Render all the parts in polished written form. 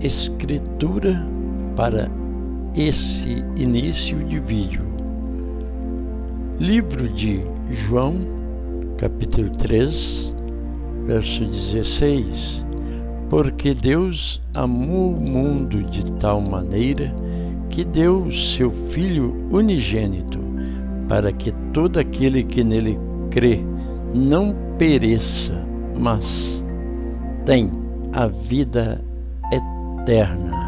escritura para esse início de vídeo. Livro de João, capítulo 3, verso 16. Porque Deus amou o mundo de tal maneira que deu seu Filho unigênito, para que todo aquele que nele crê não pereça, mas tem a vida eterna.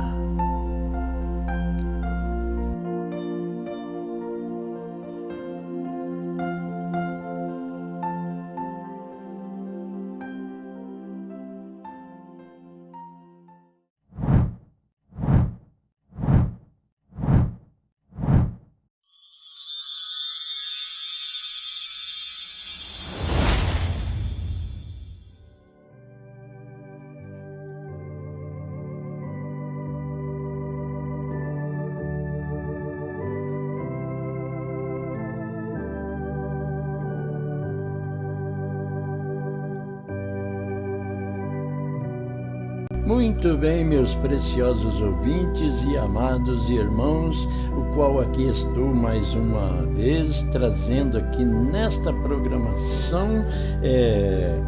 Muito bem, meus preciosos ouvintes e amados irmãos, o qual aqui estou mais uma vez trazendo aqui nesta programação.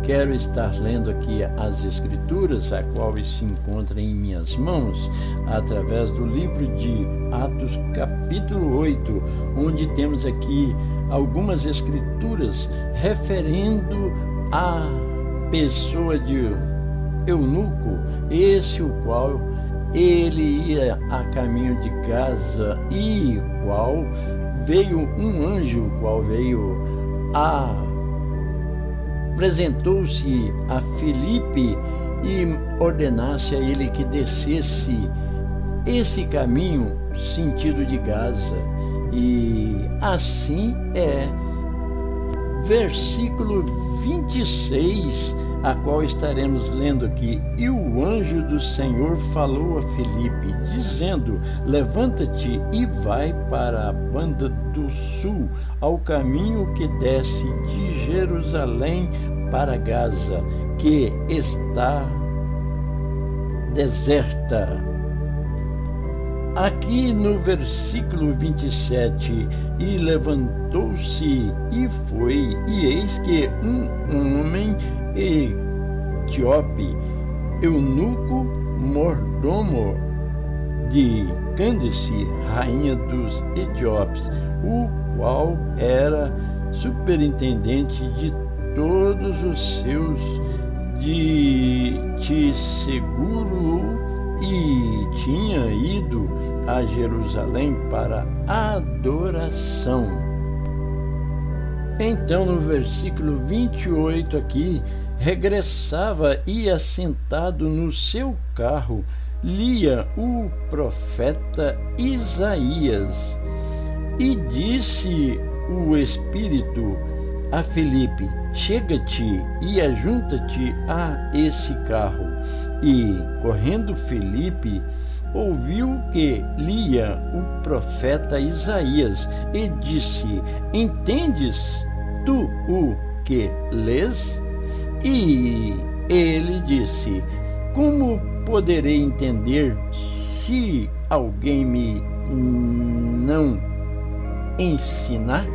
Quero estar lendo aqui as Escrituras, a qual se encontra em minhas mãos, através do livro de Atos, capítulo 8, onde temos aqui algumas Escrituras referendo à pessoa de Eunuco, esse o qual ele ia a caminho de Gaza e qual veio um anjo, o qual veio apresentou-se a Filipe e ordenasse a ele que descesse esse caminho sentido de Gaza. E assim versículo 26, a qual estaremos lendo aqui. E o anjo do Senhor falou a Filipe, dizendo: levanta-te e vai para a banda do sul, ao caminho que desce de Jerusalém para Gaza, que está deserta. Aqui no versículo 27, e levantou-se e foi, e eis que um homem etíope, eunuco, mordomo de Cândice, rainha dos etíopes, o qual era superintendente de todos os seus de seguro, e tinha ido a Jerusalém para adoração. Então, no versículo 28 aqui, regressava e assentado no seu carro, lia o profeta Isaías. E disse o Espírito a Filipe: chega-te e ajunta-te a esse carro. E, correndo Filipe, ouviu que lia o profeta Isaías e disse: entendes tu o que lês? E ele disse: como poderei entender se alguém me não ensinar?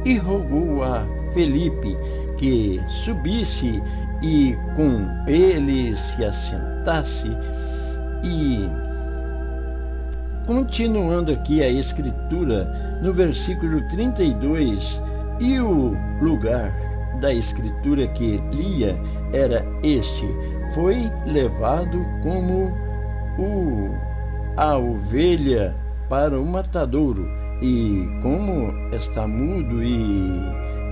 E rogou a Filipe que subisse e com ele se assentasse. E continuando aqui a escritura, no versículo 32, e o lugar da escritura que lia era este: foi levado como a ovelha para o matadouro, e como está mudo e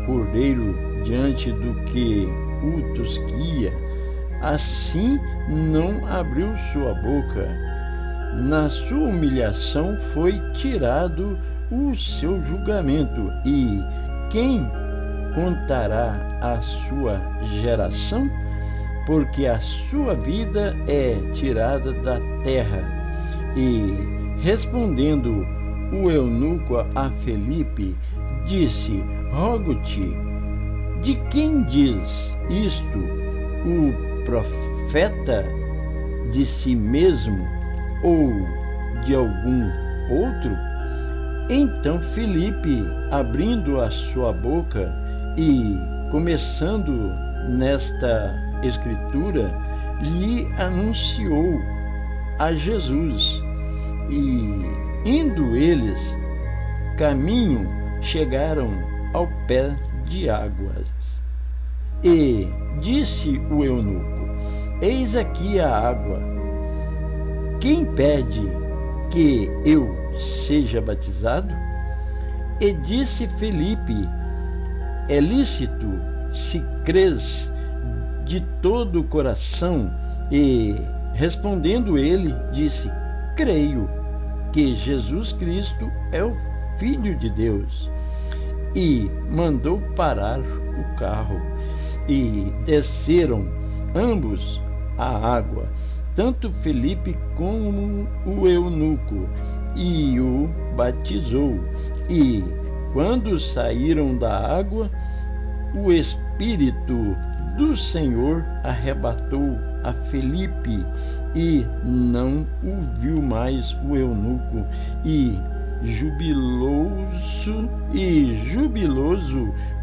cordeiro diante do que o tosquia, assim não abriu sua boca. Na sua humilhação foi tirado o seu julgamento. E quem contará a sua geração? Porque a sua vida é tirada da terra. E respondendo o eunuco a Filipe, disse: rogo-te, de quem diz isto o profeta? de si mesmo ou de algum outro? Então Filipe, abrindo a sua boca e começando nesta escritura, lhe anunciou a Jesus. E indo eles caminho, chegaram ao pé de águas. E disse o eunuco: eis aqui a água. Quem pede que eu seja batizado? E disse Filipe: é lícito, se crês de todo o coração. E respondendo ele, disse: creio que Jesus Cristo é o Filho de Deus. E mandou parar o carro, e desceram ambos à água, tanto Filipe como o eunuco, e o batizou. E quando saíram da água, o Espírito do Senhor arrebatou a Filipe, e não o viu mais o eunuco, e jubiloso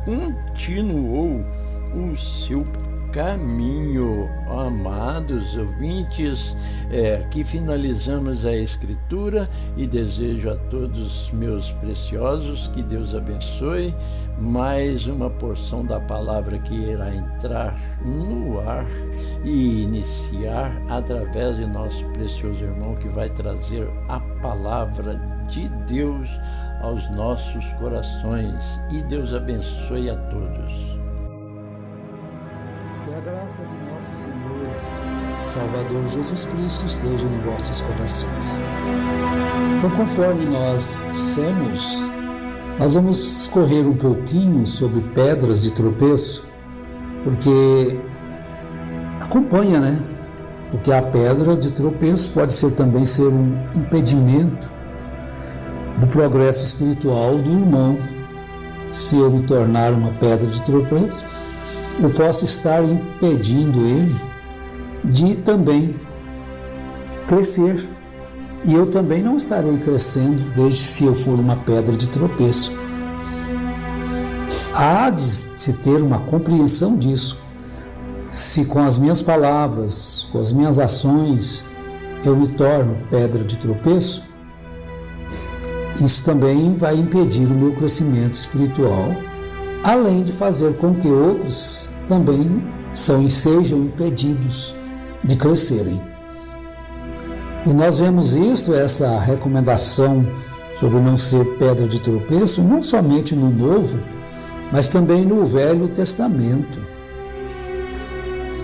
continuou o seu caminho. Amados ouvintes, aqui finalizamos a escritura e desejo a todos meus preciosos que Deus abençoe. Mais uma porção da palavra que irá entrar no ar e iniciar através de nosso precioso irmão, que vai trazer a palavra de Deus aos nossos corações. E Deus abençoe a todos. Que a graça de nosso Senhor Salvador Jesus Cristo esteja em vossos corações. Então, conforme nós dissemos, nós vamos discorrer um pouquinho sobre pedras de tropeço, porque acompanha, né? Porque a pedra de tropeço pode também ser um impedimento do progresso espiritual do irmão. Se eu me tornar uma pedra de tropeço, eu posso estar impedindo ele de também crescer. E eu também não estarei crescendo desde se eu for uma pedra de tropeço. Há de se ter uma compreensão disso. Se com as minhas palavras, com as minhas ações, eu me torno pedra de tropeço, isso também vai impedir o meu crescimento espiritual, além de fazer com que outros também sejam impedidos de crescerem. E nós vemos essa recomendação sobre não ser pedra de tropeço, não somente no Novo, mas também no Velho Testamento.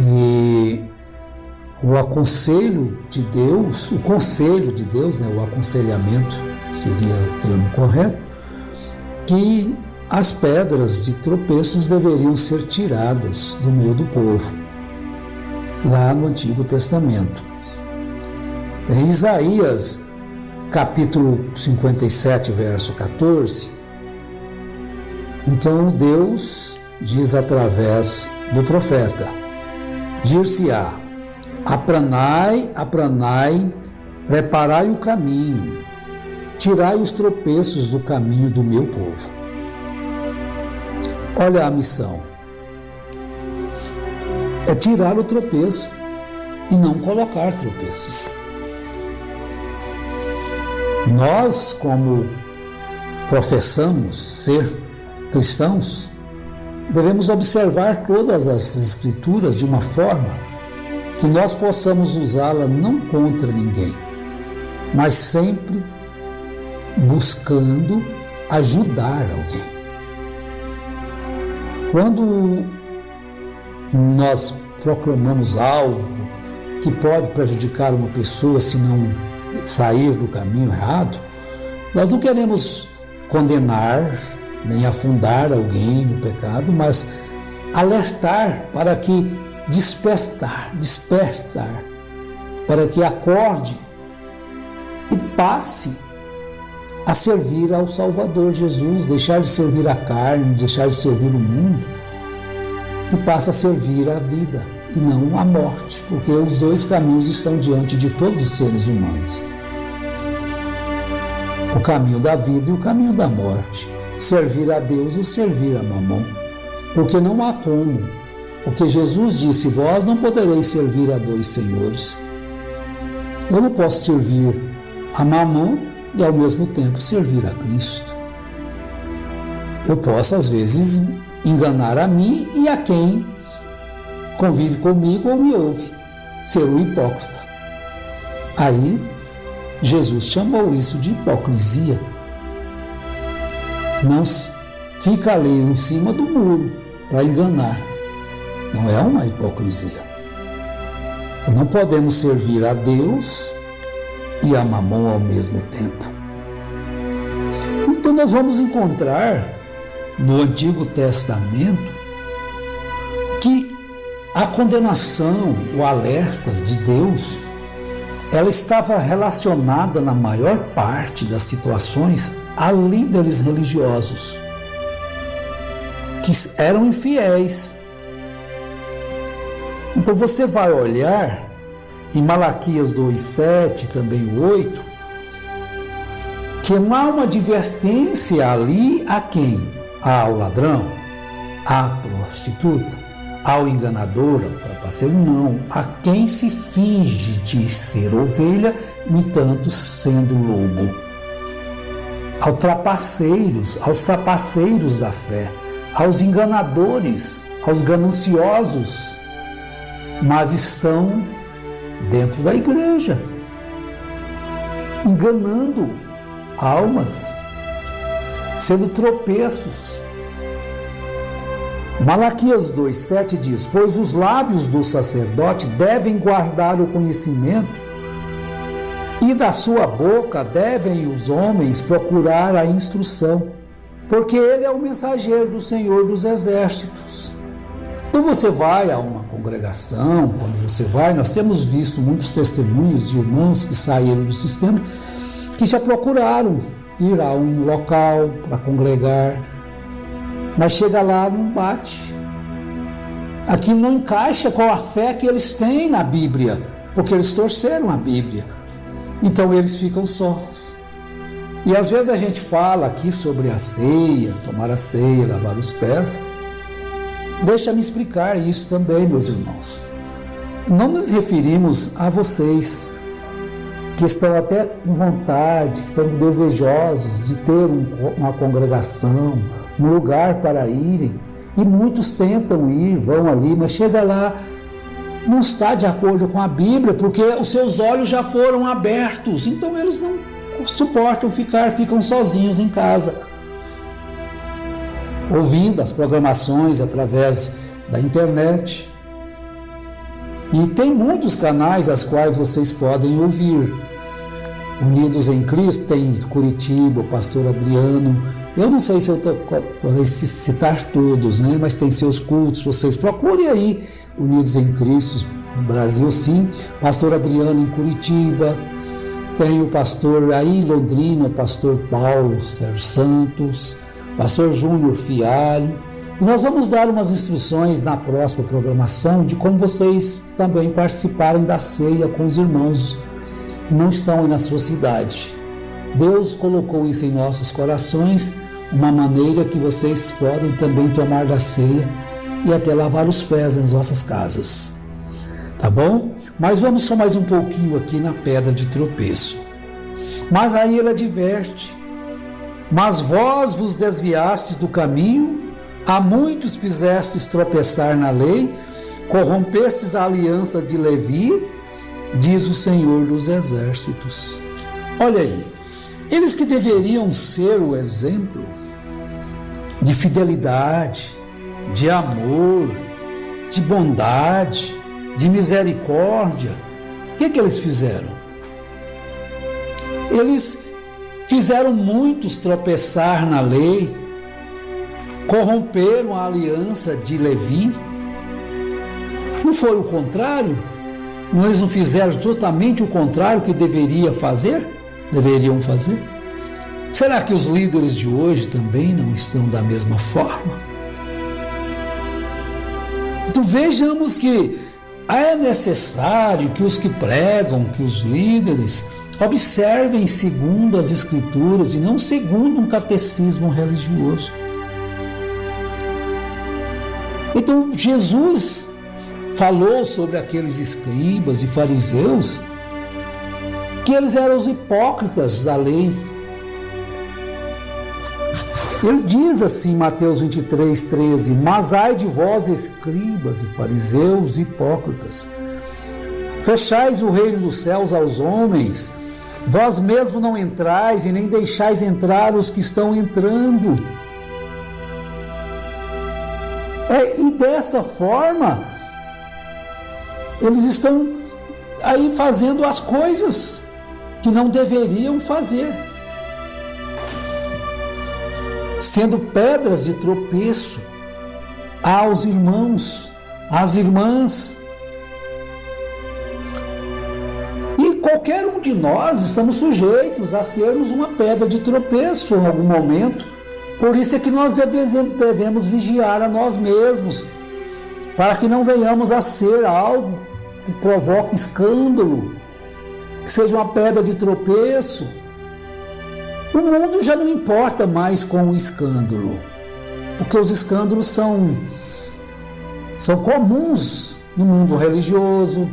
E o aconselho de Deus, o conselho de Deus, o aconselhamento seria o termo correto, que as pedras de tropeços deveriam ser tiradas do meio do povo, lá no Antigo Testamento. Em Isaías, capítulo 57, verso 14, então Deus diz através do profeta: dir-se-á, apranai, apranai, preparai o caminho, tirai os tropeços do caminho do meu povo. Olha a missão. É tirar o tropeço e não colocar tropeços. Nós, como professamos ser cristãos, devemos observar todas as escrituras de uma forma que nós possamos usá-la não contra ninguém, mas sempre buscando ajudar alguém. Quando nós proclamamos algo que pode prejudicar uma pessoa se não sair do caminho errado, nós não queremos condenar nem afundar alguém no pecado, mas alertar para que despertar, para que acorde e passe a servir ao Salvador Jesus, deixar de servir a carne, deixar de servir o mundo, e passe a servir a vida, e não a morte, porque os dois caminhos estão diante de todos os seres humanos. O caminho da vida e o caminho da morte. Servir a Deus ou servir a Mamon. Porque não há como. Porque Jesus disse, vós não podereis servir a dois senhores. Eu não posso servir a Mamon e ao mesmo tempo servir a Cristo. Eu posso às vezes enganar a mim e a quem convive comigo ou me ouve, ser um hipócrita. Aí Jesus chamou isso de hipocrisia. Não fica ali em cima do muro para enganar. Não é uma hipocrisia. Não podemos servir a Deus e a Mamon ao mesmo tempo. Então nós vamos encontrar no Antigo Testamento que a condenação, o alerta de Deus, ela estava relacionada na maior parte das situações a líderes religiosos que eram infiéis. Então você vai olhar em Malaquias 2:7, também 8, que há uma advertência ali a quem? Ao ladrão, à prostituta, ao enganador, ao trapaceiro, não, a quem se finge de ser ovelha, no entanto sendo lobo. Aos trapaceiros da fé, aos enganadores, aos gananciosos, mas estão dentro da igreja, enganando almas, sendo tropeços. Malaquias 2:7 diz, pois os lábios do sacerdote devem guardar o conhecimento, e da sua boca devem os homens procurar a instrução, porque ele é o mensageiro do Senhor dos Exércitos. Então você vai a uma congregação, quando você vai, nós temos visto muitos testemunhos de irmãos que saíram do sistema, que já procuraram ir a um local para congregar, mas chega lá, não bate. Aquilo não encaixa com a fé que eles têm na Bíblia, porque eles torceram a Bíblia. Então eles ficam sós. E às vezes a gente fala aqui sobre a ceia, tomar a ceia, lavar os pés. Deixa-me explicar isso também, meus irmãos. Não nos referimos a vocês que estão até com vontade, que estão desejosos de ter uma congregação, um lugar para irem. E muitos tentam ir, vão ali, mas chega lá, não está de acordo com a Bíblia, porque os seus olhos já foram abertos, então eles não suportam ficam sozinhos em casa, ouvindo as programações através da internet. E tem muitos canais aos quais vocês podem ouvir. Unidos em Cristo, tem Curitiba, o pastor Adriano. Eu não sei se eu posso citar todos, né? Mas tem seus cultos, vocês procurem aí, Unidos em Cristo, no Brasil, sim. Pastor Adriano em Curitiba, tem o pastor aí em Londrina, pastor Paulo Sérgio Santos, pastor Júnior Fialho. E nós vamos dar umas instruções na próxima programação de como vocês também participarem da ceia com os irmãos que não estão aí na sua cidade. Deus colocou isso em nossos corações, uma maneira que vocês podem também tomar da ceia e até lavar os pés nas vossas casas. Tá bom? Mas vamos só mais um pouquinho aqui na pedra de tropeço. Mas aí ele adverte: mas vós vos desviastes do caminho, a muitos fizestes tropeçar na lei, corrompestes a aliança de Levi, diz o Senhor dos Exércitos. Olha aí, eles que deveriam ser o exemplo de fidelidade, de amor, de bondade, de misericórdia, o que eles fizeram? Eles fizeram muitos tropeçar na lei, corromperam a aliança de Levi. Não foi o contrário? Eles não fizeram justamente o contrário que deveriam fazer? Será que os líderes de hoje também não estão da mesma forma? Então vejamos que é necessário que os que pregam, que os líderes, observem segundo as Escrituras e não segundo um catecismo religioso. Então, Jesus falou sobre aqueles escribas e fariseus que eles eram os hipócritas da lei. Ele diz assim em Mateus 23, 13: mas ai de vós, escribas e fariseus hipócritas, fechais o reino dos céus aos homens, vós mesmo não entrais e nem deixais entrar os que estão entrando. E desta forma, eles estão aí fazendo as coisas que não deveriam fazer, sendo pedras de tropeço aos irmãos, às irmãs. E qualquer um de nós estamos sujeitos a sermos uma pedra de tropeço em algum momento. Por isso é que nós devemos vigiar a nós mesmos, para que não venhamos a ser algo que provoque escândalo, que seja uma pedra de tropeço. O mundo já não importa mais com o escândalo, porque os escândalos são comuns no mundo religioso,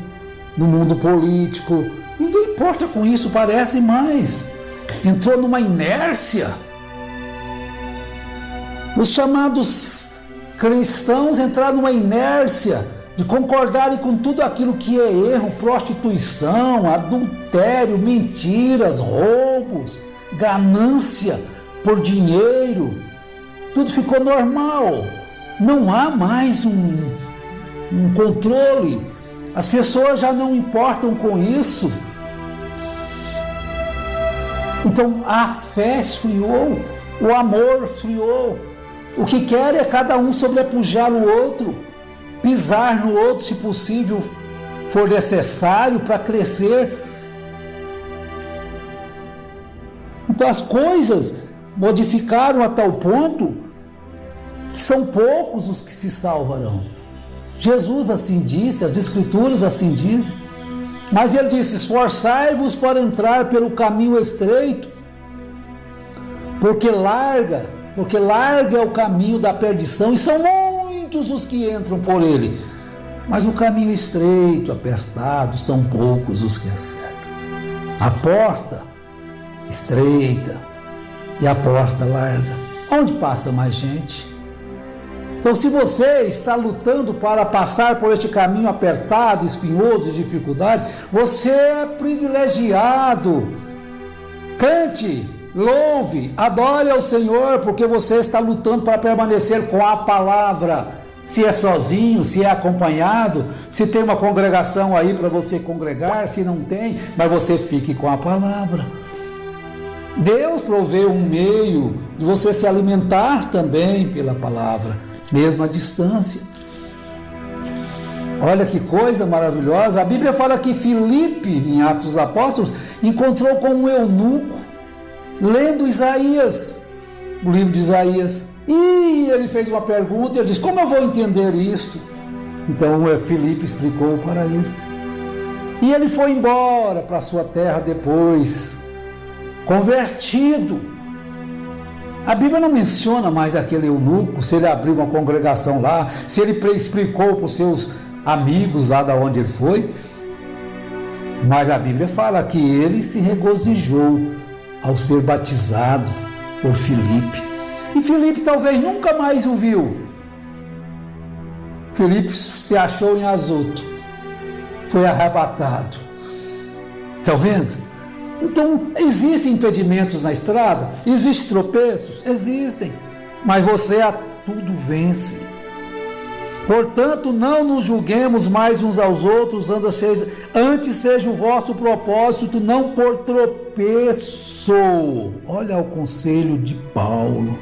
no mundo político. Ninguém importa com isso, parece mais. Entrou numa inércia. Os chamados cristãos entraram numa inércia de concordarem com tudo aquilo que é erro, prostituição, adultério, mentiras, roubos, ganância por dinheiro. Tudo ficou normal. Não há mais um controle. As pessoas já não importam com isso. Então a fé esfriou, o amor esfriou. O que quer é cada um sobrepujar o outro, pisar no outro, se possível, for necessário para crescer. Então as coisas modificaram a tal ponto que são poucos os que se salvarão. Jesus assim disse, as Escrituras assim dizem. Mas ele disse: esforçai-vos para entrar pelo caminho estreito, porque larga é o caminho da perdição, e são muitos os que entram por ele. Mas o caminho estreito, apertado, são poucos os que acertam. A porta estreita e a porta larga, onde passa mais gente? Então, se você está lutando para passar por este caminho apertado, espinhoso, de dificuldade, você é privilegiado. Cante, louve, adore ao Senhor, porque você está lutando para permanecer com a palavra. Se é sozinho, se é acompanhado, se tem uma congregação aí para você congregar, se não tem, mas você fique com a palavra. Deus proveu um meio de você se alimentar também pela palavra, mesmo à distância. Olha que coisa maravilhosa. A Bíblia fala que Filipe, em Atos dos Apóstolos, encontrou com um eunuco lendo Isaías, o livro de Isaías, e ele fez uma pergunta e ele disse: como eu vou entender isto? Então Filipe explicou para ele, e ele foi embora para sua terra depois, convertido. A Bíblia não menciona mais aquele eunuco, se ele abriu uma congregação lá, se ele explicou para os seus amigos lá da onde ele foi, mas a Bíblia fala que ele se regozijou ao ser batizado por Filipe. E Filipe talvez nunca mais o viu. Filipe se achou em Azoto, foi arrebatado. Estão vendo? Então, existem impedimentos na estrada? Existem tropeços? Existem. Mas você a tudo vence. Portanto, não nos julguemos mais uns aos outros, antes seja o vosso propósito não por tropeço. Olha o conselho de Paulo.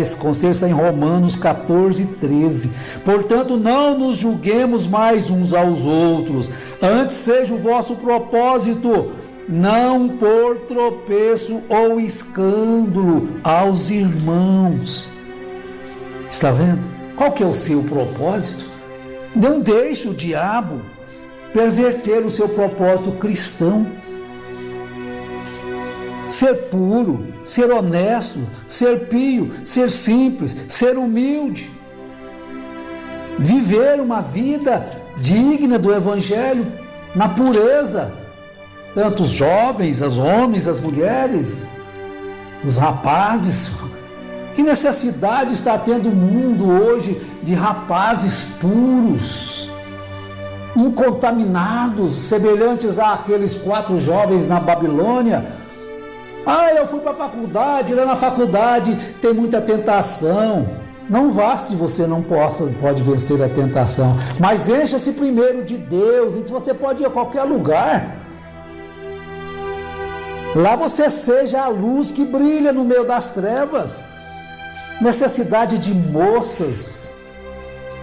Esse conselho está em Romanos 14, 13. Portanto, não nos julguemos mais uns aos outros, antes seja o vosso propósito não por tropeço ou escândalo aos irmãos. Está vendo? Qual que é o seu propósito? Não deixe o diabo perverter o seu propósito cristão. Ser puro, ser honesto, ser pio, ser simples, ser humilde. Viver uma vida digna do Evangelho, na pureza. Tanto os jovens, os homens, as mulheres, os rapazes. Que necessidade está tendo o mundo hoje de rapazes puros, incontaminados, semelhantes àqueles 4 jovens na Babilônia? Eu fui para a faculdade, lá na faculdade tem muita tentação. Não vá se você não pode vencer a tentação, mas encha-se primeiro de Deus, então você pode ir a qualquer lugar. Lá você seja a luz que brilha no meio das trevas. Necessidade de moças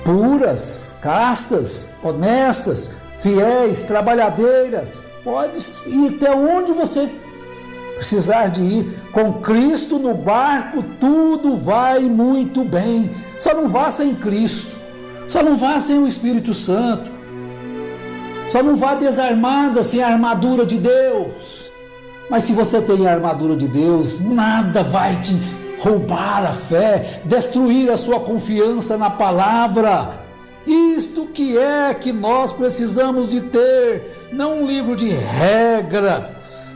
puras, castas, honestas, fiéis, trabalhadeiras. Pode ir até onde você precisar de ir. Com Cristo no barco, tudo vai muito bem. Só não vá sem Cristo. Só não vá sem o Espírito Santo. Só não vá desarmada sem a armadura de Deus. Mas se você tem a armadura de Deus, nada vai te roubar a fé, destruir a sua confiança na palavra. Isto que é que nós precisamos de ter, não um livro de regras.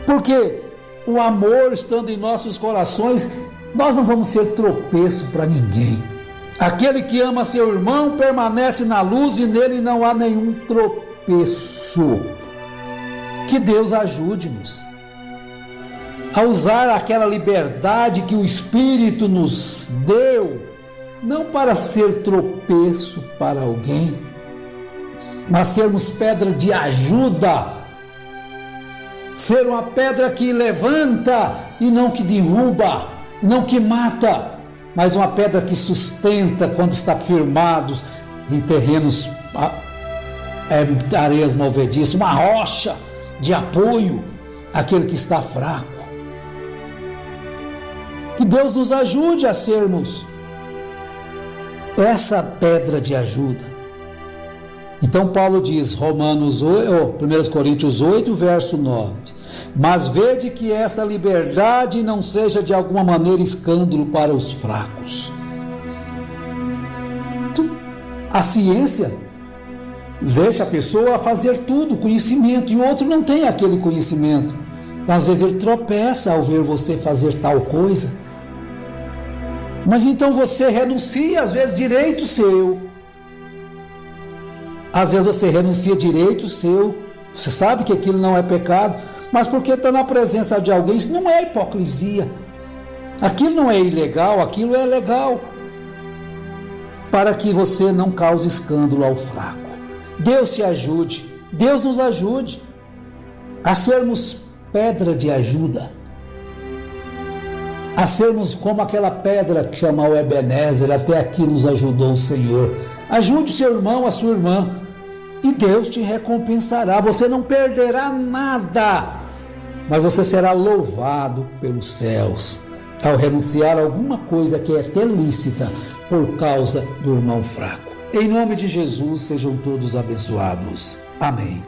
Porque o amor estando em nossos corações, nós não vamos ser tropeço para ninguém. Aquele que ama seu irmão permanece na luz e nele não há nenhum tropeço. Que Deus ajude-nos a usar aquela liberdade que o Espírito nos deu, não para ser tropeço para alguém, mas sermos pedra de ajuda, ser uma pedra que levanta e não que derruba, não que mata, mas uma pedra que sustenta quando está firmados em terrenos, areias movediças, uma rocha de apoio àquele que está fraco. Que Deus nos ajude a sermos essa pedra de ajuda. Então Paulo diz, 1 Coríntios 8, verso 9: mas vede que essa liberdade não seja de alguma maneira escândalo para os fracos. Então, a ciência deixa a pessoa fazer tudo, conhecimento, e o outro não tem aquele conhecimento. Então, às vezes ele tropeça ao ver você fazer tal coisa. Mas então você renuncia, às vezes, direito seu. Às vezes você renuncia direito seu. Você sabe que aquilo não é pecado, mas porque está na presença de alguém, isso não é hipocrisia. Aquilo não é ilegal, aquilo é legal. Para que você não cause escândalo ao fraco. Deus te ajude, Deus nos ajude a sermos pedra de ajuda. A sermos como aquela pedra que chama o Ebenezer, até aqui nos ajudou o Senhor. Ajude seu irmão, a sua irmã, e Deus te recompensará. Você não perderá nada, mas você será louvado pelos céus ao renunciar a alguma coisa que é até lícita por causa do irmão fraco. Em nome de Jesus, sejam todos abençoados. Amém.